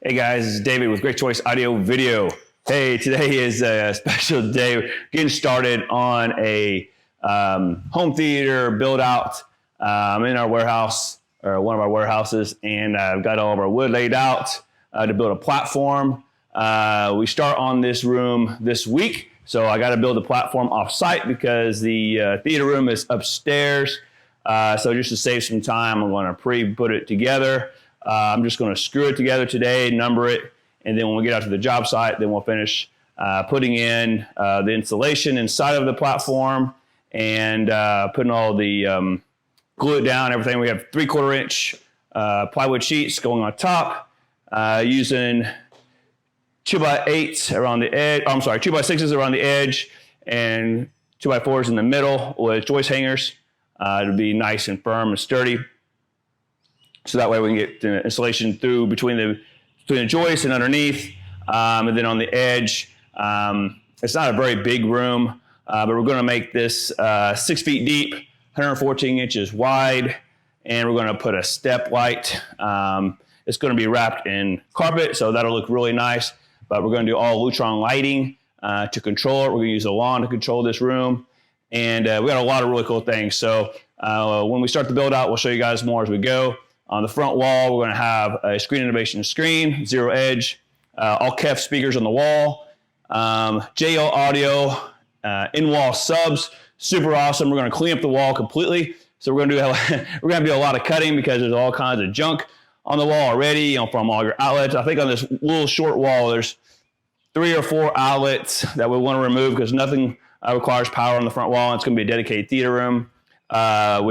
Hey guys, this is David with Great Choice Audio Video. Hey, today is a special day. We're getting started on a home theater build out in our warehouse, or one of our warehouses, and I've got all of our wood laid out to build a platform. We start on this room this week, so I got to build a platform off site because the theater room is upstairs. So just to save some time, I'm going to pre-put it together. I'm just going to screw it together today, number it, and then when we get out to the job site, then we'll finish putting in the insulation inside of the platform and putting all the glue it down, everything. We have 3/4 inch plywood sheets going on top, using 2x8s around the edge. I'm sorry, 2x6s around the edge, and 2x4s in the middle with joist hangers to be nice and firm and sturdy. So that way we can get the insulation through between the joists and underneath. And then on the edge, it's not a very big room, but we're going to make this 6 feet deep, 114 inches wide, and we're going to put a step light. It's going to be wrapped in carpet, so that'll look really nice, but we're going to do all Lutron lighting to control it. We're going to use a lawn to control this room, and we got a lot of really cool things. So when we start the build out, we'll show you guys more as we go. On the front wall, we're going to have a Screen Innovation screen, zero edge, all KEF speakers on the wall, JL audio, in-wall subs, super awesome. We're going to clean up the wall completely. So we're going to do a lot of cutting because there's all kinds of junk on the wall already, from all your outlets. I think on this little short wall, there's 3 or 4 outlets that we want to remove because nothing requires power on the front wall. It's going to be a dedicated theater room. We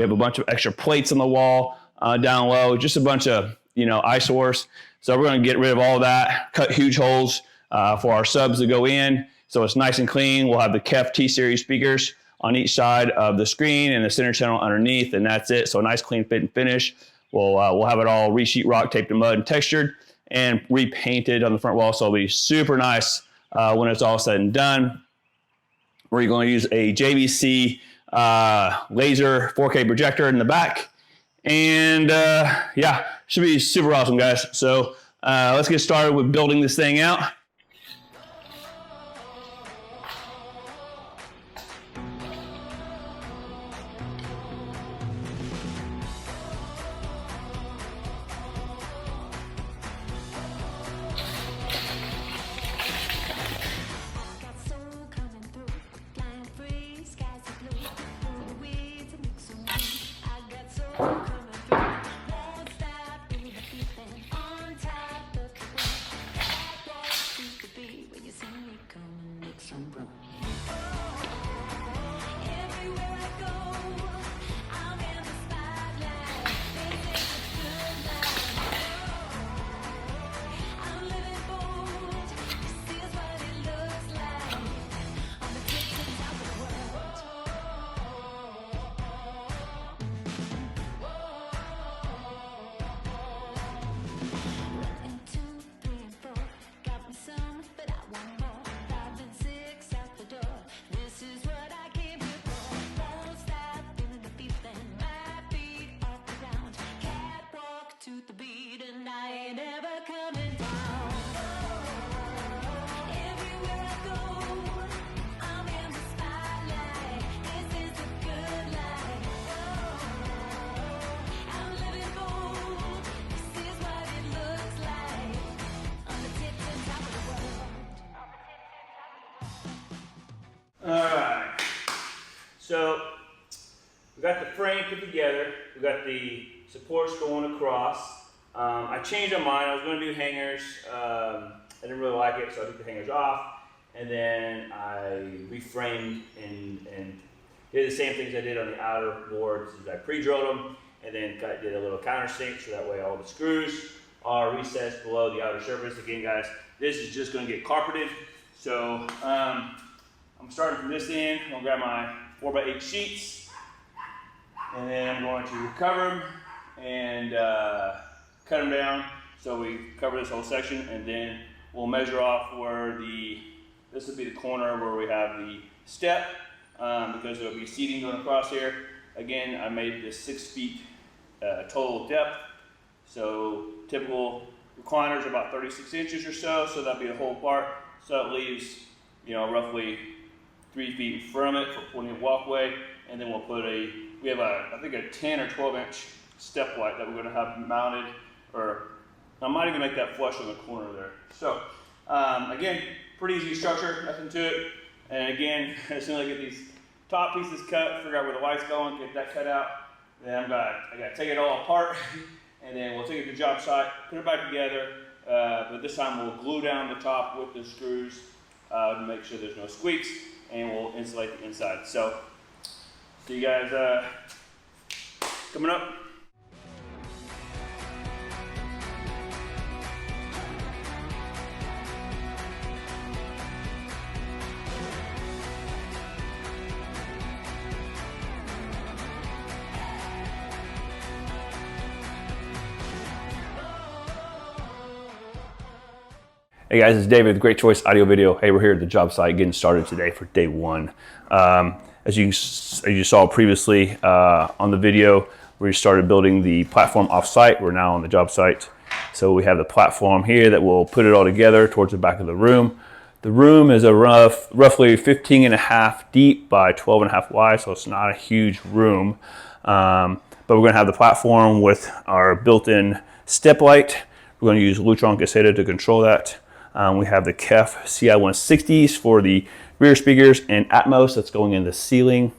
have a bunch of extra plates on the wall. Down low, just a bunch of eyesores. So we're going to get rid of all that, cut huge holes for our subs to go in, so it's nice and clean. We'll have the KEF T-Series speakers on each side of the screen and the center channel underneath, and that's it. So a nice clean fit and finish. We'll have it all re-sheetrock, taped to mud, and textured, and repainted on the front wall. So it'll be super nice when it's all said and done. We're going to use a JVC laser 4K projector in the back. And yeah, should be super awesome, guys. So let's get started with building this thing out. Alright, so we got the frame put together, we got the supports going across. I changed my mind. I was going to do hangers. I didn't really like it, so I took the hangers off, and then I reframed and did the same things I did on the outer boards. I pre-drilled them and then did a little countersink, so that way all the screws are recessed below the outer surface. Again, guys, this is just going to get carpeted. So I'm starting from this end. I'm going to grab my 4x8 sheets, and then I'm going to cover them and cut them down. So we cover this whole section, and then we'll measure off where this will be the corner where we have the step, because there'll be seating going across here. Again, I made this 6 feet total depth. So typical recliners are about 36 inches or so, so that'll be the whole part. So it leaves, you know, roughly 3 feet in front of it for plenty of walkway. And then we'll put we have I think a 10 or 12 inch step light that we're gonna have mounted, or I might even make that flush on the corner there. So again, pretty easy structure, nothing to it. And again, as soon as I get these top pieces cut, figure out where the light's going, get that cut out, then I gotta take it all apart, and then we'll take it to the job site, put it back together, but this time we'll glue down the top with the screws to make sure there's no squeaks, and we'll insulate the inside. So, see you guys coming up. Hey guys, it's David with Great Choice Audio Video. Hey, we're here at the job site getting started today for day one. As you saw previously on the video, we started building the platform off-site. We're now on the job site. So we have the platform here that will put it all together towards the back of the room. The room is a roughly 15.5 deep by 12.5 wide, so it's not a huge room. But we're gonna have the platform with our built-in step light. We're gonna use Lutron Caseta to control that. We have the KEF CI160s for the rear speakers and Atmos that's going in the ceiling.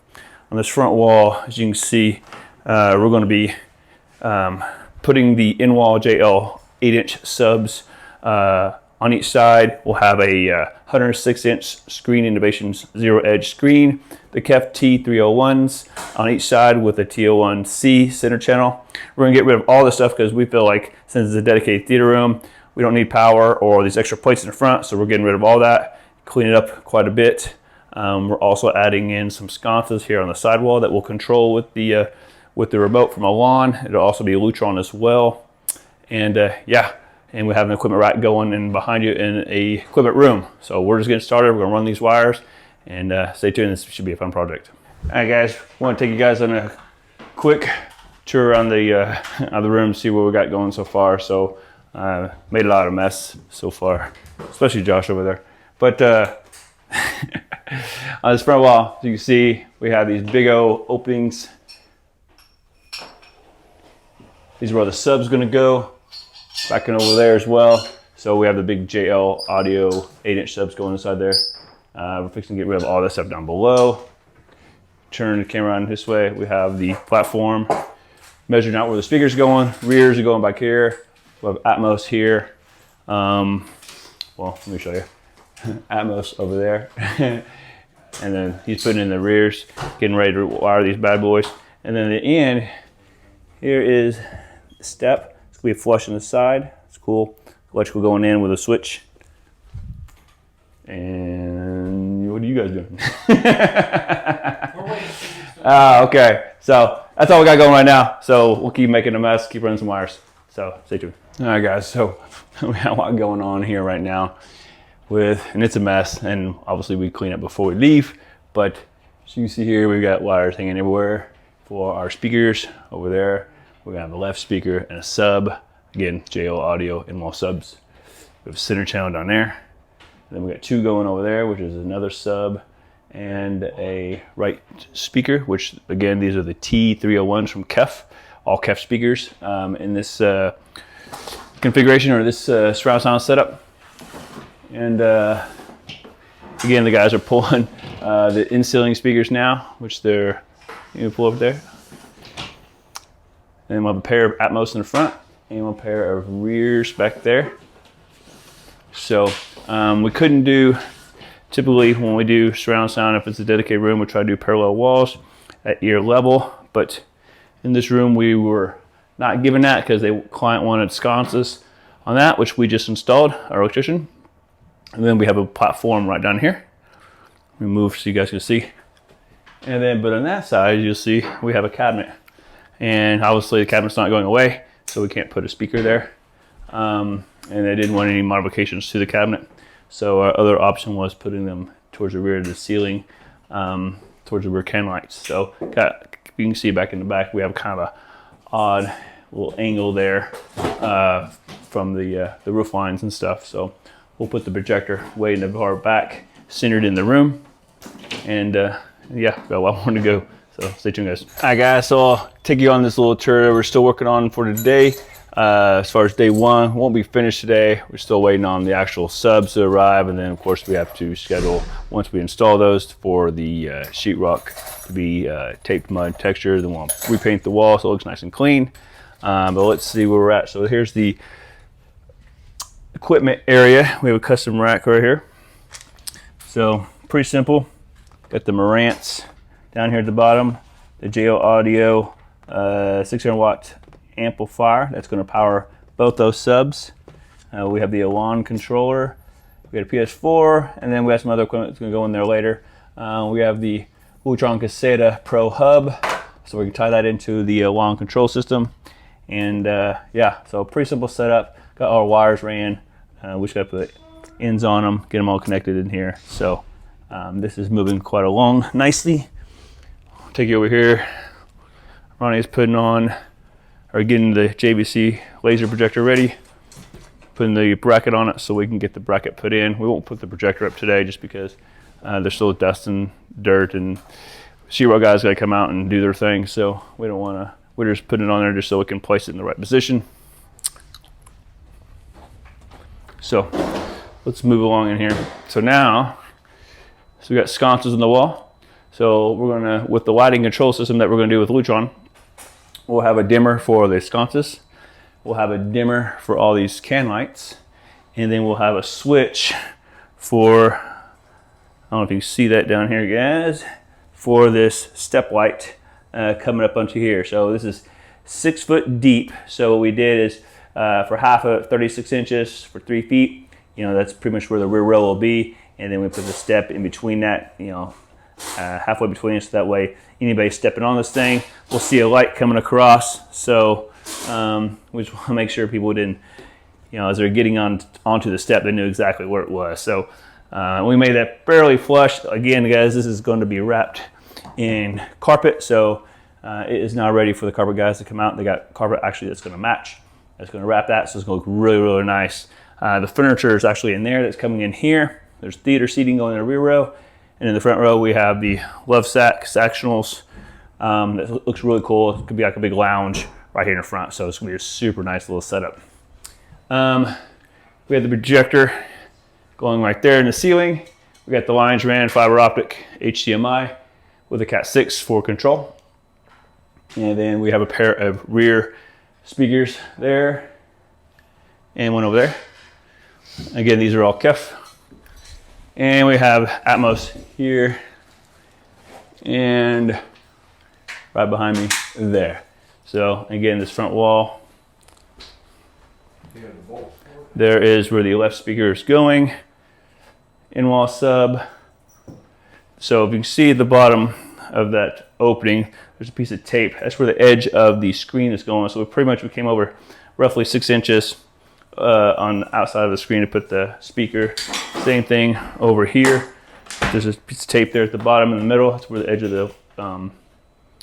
On this front wall, as you can see, we're going to be putting the in-wall JL 8-inch subs on each side. We'll have a 106-inch screen Innovations Zero Edge screen, the KEF T301s on each side with a T01C center channel. We're going to get rid of all this stuff because we feel like since it's a dedicated theater room, we don't need power or these extra plates in the front, so we're getting rid of all that, clean it up quite a bit. We're also adding in some sconces here on the sidewall that we'll control with the remote from a lawn. It'll also be a Lutron as well. And yeah, and we have an equipment rack going in behind you in a equipment room. So we're just getting started. We're gonna run these wires and stay tuned. This should be a fun project. All right guys, I want to take you guys on a quick tour around the room, see what we got going so far. So made a lot of mess so far, especially Josh over there. But on this front wall, as you can see, we have these big old openings. These are where the sub's gonna go, back in over there as well. So we have the big JL audio 8-inch subs going inside there. We're fixing to get rid of all this stuff down below. Turn the camera on this way. We have the platform measuring out where the speaker's going. Rears are going back here. We have Atmos here. Well, let me show you. Atmos over there. And then he's putting in the rears, getting ready to wire these bad boys. And then at the end, here is the step. It's gonna be flush on the side. It's cool. Electrical going in with a switch. And what are you guys doing? Okay. So that's all we got going right now. So we'll keep making a mess, keep running some wires. So stay tuned. All right guys, so we have a lot going on here right now and it's a mess, and obviously we clean up before we leave, but as you can see here, we've got wires hanging everywhere for our speakers. Over there, we're gonna have a left speaker and a sub. Again, JL audio in-wall subs. We have a center channel down there. And then we got two going over there, which is another sub and a right speaker, which again, these are the T301s from KEF, all KEF speakers in this configuration or this surround sound setup. And again, the guys are pulling the in-ceiling speakers now, which they're, you can pull over there. And we'll have a pair of Atmos in the front and a pair of rears back there. So we couldn't do, typically when we do surround sound, if it's a dedicated room, we try to do parallel walls at ear level, but in this room we were not given that because the client wanted sconces on that, which we just installed, our electrician. And then we have a platform right down here. We move so you guys can see. And then, but on that side, you'll see we have a cabinet. And obviously the cabinet's not going away, so we can't put a speaker there. And they didn't want any modifications to the cabinet. So our other option was putting them towards the rear of the ceiling, towards the rear can lights. So you can see back in the back, we have kind of a odd little angle there from the roof lines and stuff. So we'll put the projector way in the far back, centered in the room, and yeah, got a lot more to go. So stay tuned, guys. All right, guys, so I'll take you on this little tour we're still working on for today. As far as day one, won't be finished today. We're still waiting on the actual subs to arrive, and then of course we have to schedule, once we install those, for the sheetrock to be taped mud texture. Then we'll repaint the wall so it looks nice and clean. But let's see where we're at. So here's the equipment area. We have a custom rack right here. So pretty simple. Got the Marantz down here at the bottom, the JO Audio 600 watt amplifier that's going to power both those subs. We have the Alon controller, we got a PS4, and then we have some other equipment that's going to go in there later. We have the Lawton Caseta Pro hub, so we can tie that into the Alon control system. And yeah, so pretty simple setup. Got all our wires ran. We just got to put ends on them, get them all connected in here. So this is moving quite along nicely. I'll take you over here. Ronnie's putting on, or getting the JVC laser projector ready, putting the bracket on it so we can get the bracket put in. We won't put the projector up today just because there's still dust and dirt, and sheetrock guys got to come out and do their thing. So we don't want to, we're just putting it on there just so we can place it in the right position. So let's move along in here. So now, so we got sconces on the wall. So we're gonna, with the lighting control system that we're gonna do with Lawton, we'll have a dimmer for the sconces. We'll have a dimmer for all these can lights. And then we'll have a switch for, I don't know if you can see that down here, guys, for this step light coming up onto here. So this is 6 foot deep. So what we did is for half of 36 inches for 3 feet, you know, that's pretty much where the rear rail will be. And then we put the step in between that, you know, halfway between us, so that way anybody stepping on this thing will see a light coming across. So we just want to make sure people didn't, you know, as they're getting onto the step, they knew exactly where it was. So we made that fairly flush. Again, guys, this is going to be wrapped in carpet, so it is now ready for the carpet guys to come out. They got carpet actually that's going to match. That's going to wrap that, so it's going to look really, really nice. The furniture is actually in there that's coming in here. There's theater seating going in the rear row. And in the front row, we have the love sack sectionals. That looks really cool. It could be like a big lounge right here in the front. So it's gonna be a super nice little setup. We have the projector going right there in the ceiling. We got the lines ran fiber optic HDMI with a Cat 6 for control. And then we have a pair of rear speakers there and one over there. Again, these are all KEF. And we have Atmos here and right behind me there. So again, this front wall, there is where the left speaker is going, in-wall sub. So if you can see at the bottom of that opening, there's a piece of tape. That's where the edge of the screen is going. So we came over roughly 6 inches on the outside of the screen to put the speaker. Same thing over here. There's a piece of tape there at the bottom in the middle. That's where the edge of the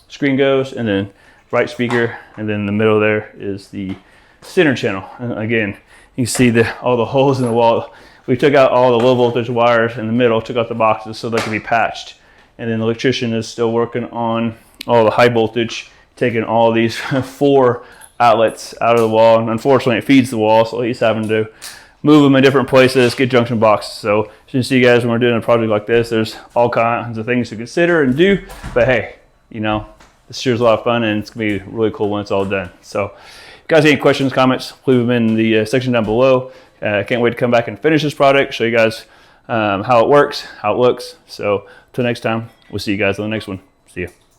screen goes. And then right speaker, and then in the middle there is the center channel. And again, you see all the holes in the wall. We took out all the low voltage wires in the middle, took out the boxes so they can be patched. And then the electrician is still working on all the high voltage, taking all these 4 outlets out of the wall, and unfortunately it feeds the wall, so he's having to move them in different places, get junction boxes. So as you can see, guys, when we're doing a project like this, there's all kinds of things to consider and do, but hey, you know, this sure is a lot of fun, and it's gonna be really cool when it's all done. So if you guys have any questions, comments, leave them in the section down below. I can't wait to come back and finish this project, show you guys how it works, how it looks. So until next time, we'll see you guys on the next one. See you.